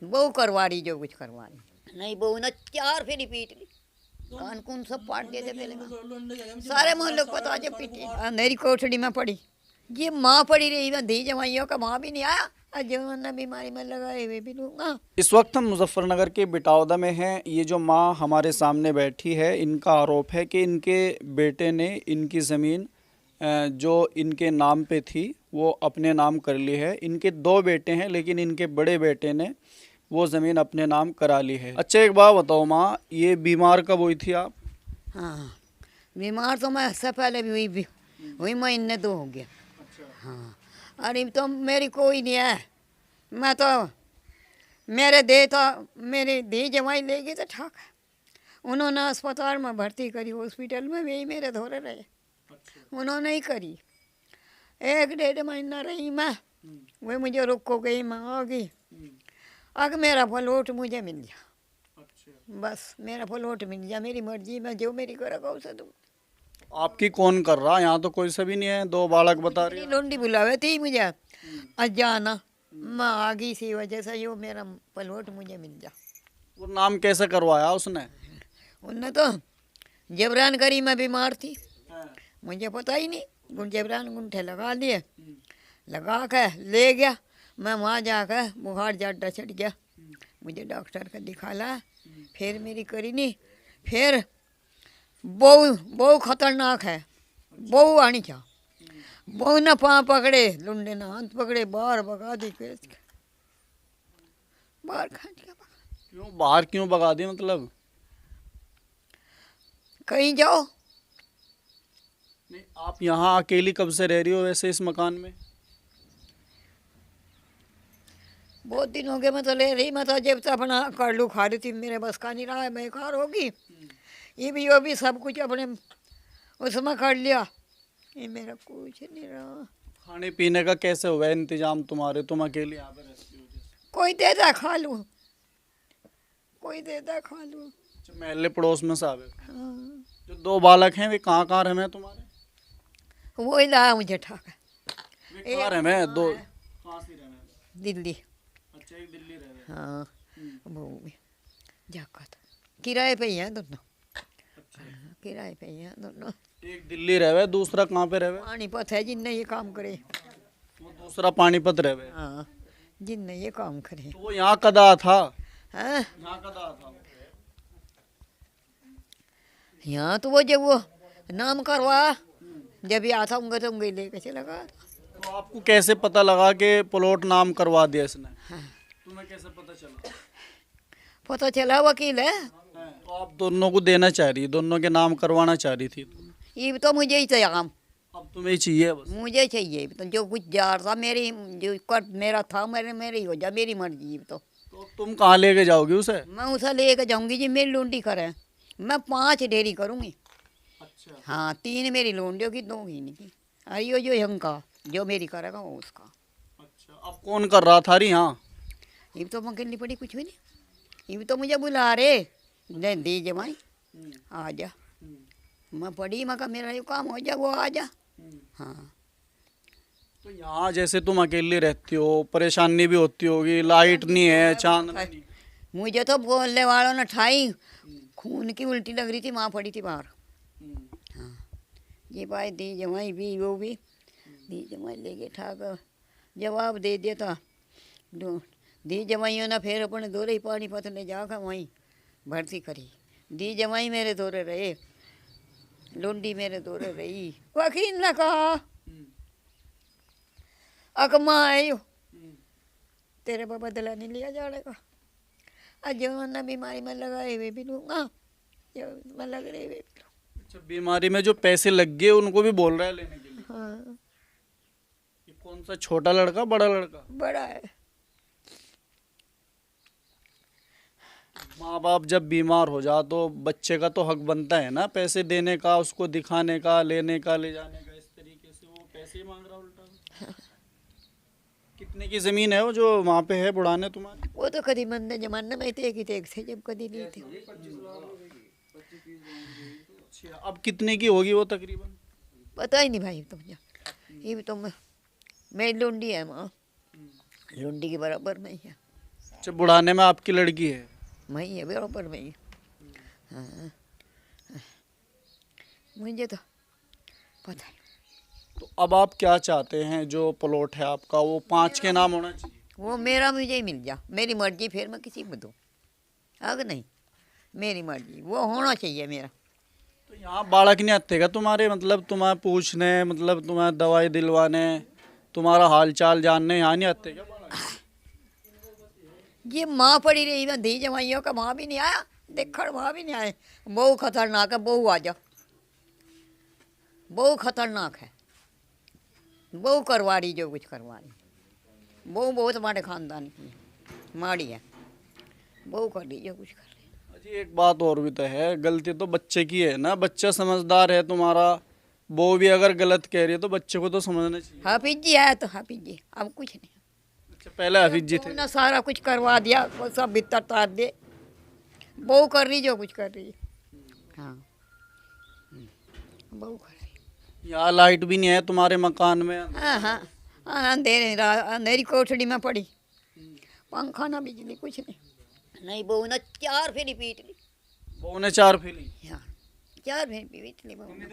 बहू करवा रही जो कुछ करवा रही नहीं, बहू ने 4 फेरी पीट ली, कान कून सब पाट दिए थे पहले, सारे मोहल्ले को पता जब पीटी। अंधेरी कोठड़ी में पड़ी, ये माँ पड़ी रही, मैं धी जमाइयों का माँ भी नहीं आया, जो बीमारी में लगाए हुए भी लूँगा। इस वक्त हम मुजफ्फरनगर के बिटावदा में हैं। ये जो माँ हमारे सामने बैठी है, इनका आरोप है कि इनके बेटे ने इनकी ज़मीन जो इनके नाम पे थी वो अपने नाम कर ली है। इनके 2 बेटे हैं, लेकिन इनके बड़े बेटे ने वो ज़मीन अपने नाम करा ली है। अच्छा एक बात बताओ माँ, ये बीमार कब हुई थी आप? हाँ, बीमार तो मैं इससे पहले भी हुई महीने 2 हो गया। हाँ, अरे तो मेरी कोई नहीं है, मैं तो मेरे दे तो मेरी दी जमाई ले गई तो ठाक है, उन्होंने अस्पताल में भर्ती करी, हॉस्पिटल में भी मेरे धोरे रहे, उन्होंने ही करी। 1-1.5 महीना रही मैं, वही मुझे रुक को गई, मैं आ गई, अगर मेरा प्लॉट मुझे मिल गया, बस मेरा प्लॉट मिल गया, मेरी मर्जी में जो मेरी करेगा उसे दूँ। आपकी कौन कर रहा? यहाँ तो कोई सभी नहीं है, 2 बालक बता रही है। लोंडी बुलावे थी मुझे, अजाना मैं आ गई, इसी वजह से यो मेरा प्लॉट मुझे मिल गया। वो नाम कैसे करवाया उसने? उनने तो जबरान करी, मैं बीमार थी, मुझे पता ही नहीं, जबरान गुंठे लगा लिए, लगा के ले गया, मैं वहाँ जाकर बुखार ज़्यादा चढ़ गया, मुझे डॉक्टर का दिखाला, फिर मेरी करी नहीं, फिर बहु खतरनाक है, बहु आनी क्या, बहु ने पाँव पकड़े, लुंडे ने हाथ पकड़े, बाहर भगा दी, बाहर खींच के भगा। क्यों बाहर क्यों भगा दी? मतलब कहीं जाओ। नहीं, आप यहाँ अकेली कब से रह रही हो वैसे इस मकान में? बहुत दिन हो गए, मैं तो ले रही, मैं तो जब से अपना कर लूँ खा रही थी, मेरे बस का नहीं रहा है, बेकार होगी, ये भी वो भी सब कुछ अपने उसमें कर लिया, ये मेरा कुछ नहीं रहा। खाने पीने का कैसे हुआ इंतजाम तुम्हारे? तुम अकेले यहाँ पे रहती हो जैसे? कोई देता खा लूँ, कोई देता खा लूँ। अच्छा, महल्ले पड़ोस में सब है। हाँ, जो 2 बालक हैं वे कहाँ रहे तुम्हारे? वो ही लाया मुझे ठाक, वे कहाँ रहे? 2 कहाँ से रहे? दिल्ली। अच्छा, एक दिल्ली रहे। हाँ, वो भी जाकर किराए पे ही हैं दोनों। अच्छा, किराए पे ही हैं दोनों। एक दिल्ली रहे, दूसरा कहाँ पे रहे? पानीपत है जिनने ये काम करे। वो दूसरा पानीपत रहे। हाँ, जिनने ये काम करे। तो वो यहाँ कदा था? हाँ, यहाँ कदा था? यहाँ तो वो जब वो नाम करवा, जब ये आता होंगे तो उंगली लेके चला गया। तो आपको कैसे पता लगा कि प्लॉट नाम करवा दिया इसने? हाँ, तुम्हें कैसे पता चला? पता चला वकील है, तो आप दोनों को देना चाह रही, दोनों के नाम करवाना चाह रही थी? ये तो मुझे ही चाहिए काम, अब तुम्हें चाहिए बस? मुझे चाहिए तो जो कुछ जार था मेरी, जो कर मेरा था मेरे ही हो जा, मेरी मर्जी। तो तुम कहाँ लेके जाओगी उसे? मैं उसे लेके जाऊंगी जी, मेरी लूंडी करे, मैं 5 डेयरी करूंगी। अच्छा, हाँ, 3 मेरी लूंडियों की, 2 ही नहीं की, अरे यो जो हमका जो मेरी करेगा वो उसका। अच्छा, अब कौन कर रहा था? यहाँ ये भी तो मैं करनी पड़ी, कुछ भी नहीं, ये भी तो मुझे बुला रहे, दी जमाई आ जा, मैं पढ़ी, मैं कहा मेरा ये काम हो जा, वो आ जा। हाँ, तो यहाँ जैसे तुम अकेले रहती हो, परेशानी भी होती होगी, लाइट नहीं है, चांद नहीं। मुझे तो बोलने वालों ने ठाई, खून की उल्टी लग रही थी, माँ पड़ी थी बाहर। हाँ, ये भाई दी जमाई भी, वो भी दी जमाई लेके ठाक जवाब दे दिया था। दी जमाइयों ने फिर अपने दौरे ही पानीपत ले जाकर वहीं भर्ती करी। दी जमाई मेरे दौरे रहे, लुंडी मेरे दौरे रही। वकील ने कहा अकमा आयो तेरे पर बदला नहीं लिया जाएगा, आज जो बीमारी में लगाए हुए भी लूँगा, जो में लग रहे हुए भी लूँगा। अच्छा, बीमारी में जो पैसे लग गए उनको भी बोल रहा है लेने के लिए? हाँ, ये कौन सा, छोटा लड़का बड़ा लड़का? बड़ा है। माँ बाप जब बीमार हो जा तो बच्चे का तो हक बनता है ना पैसे देने का, उसको दिखाने का, लेने का, ले जाने का। इस तरीके से वो पैसे ही मांग रहा उल्टा। कितने की जमीन है वो जो वहाँ पे है बुढ़ाने तुम्हारे? वो तो कभी मंदे जमाने में थे कि थे, जब कभी नहीं थे। अच्छा, अब कितने की होगी वो तकरीबन? पता ही नहीं भाई, तो मुझे ये भी तो मेरी लुंडी है, माँ लुंडी के बराबर में ही है। अच्छा, बुढ़ाने में आपकी लड़की है। वही है बराबर में। हाँ मुझे तो पता नहीं। तो अब आप क्या चाहते हैं, जो प्लॉट है आपका वो 5 के नाम होना चाहिए? वो मेरा मुझे ही मिल जा, मेरी मर्जी, फिर मैं किसी को दूँ। अगर नहीं मेरी मर्जी, वो होना चाहिए मेरा। तो यहाँ बालक नहीं आते क्या तुम्हारे, मतलब तुम्हें पूछने, मतलब तुम्हें दवाई दिलवाने, तुम्हारा हाल चाल जानने यहाँ नहीं आते क्या बालक? ये माँ पड़ी रही ना, धी जमाइयों का माँ भी नहीं आया, देखकर माँ भी नहीं आए। बहु खतरनाक है, बहु आ जा, बहु खतरनाक है, बहु करवा रही जो कुछ करवा रही। बहु बहुत हमारे खानदान की माड़ी है, बहु कर रही जो कुछ कर रही। जी एक बात और भी तो है, गलती तो बच्चे की है ना, बच्चा समझदार है तुम्हारा, वो भी अगर गलत कह रही है तो बच्चे को तो समझना चाहिए। हाफिज जी आया तो हाफिज जी, अब कुछ नहीं। अच्छा, पहले हाफिज जी थे। ना सारा कुछ करवा दिया, वो सब भीतर तार दे, बहु कर रही जो कुछ कर रही है। हाँ बहु कर रही। यहाँ लाइट भी नहीं है तुम्हारे मकान में? हाँ हाँ हाँ, अंधेरी कोठड़ी में पड़ी, पंखा ना बिजली कुछ नहीं। नहीं बहू ने 4 फेरी पीट ली। बहू ने 4 फेली? हाँ 4 फेरी पीट ली बहू ने।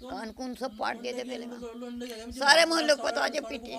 कान कून सब पाट दिए थे पहले में। सारे मोहल्ले को पता, आज पीटे।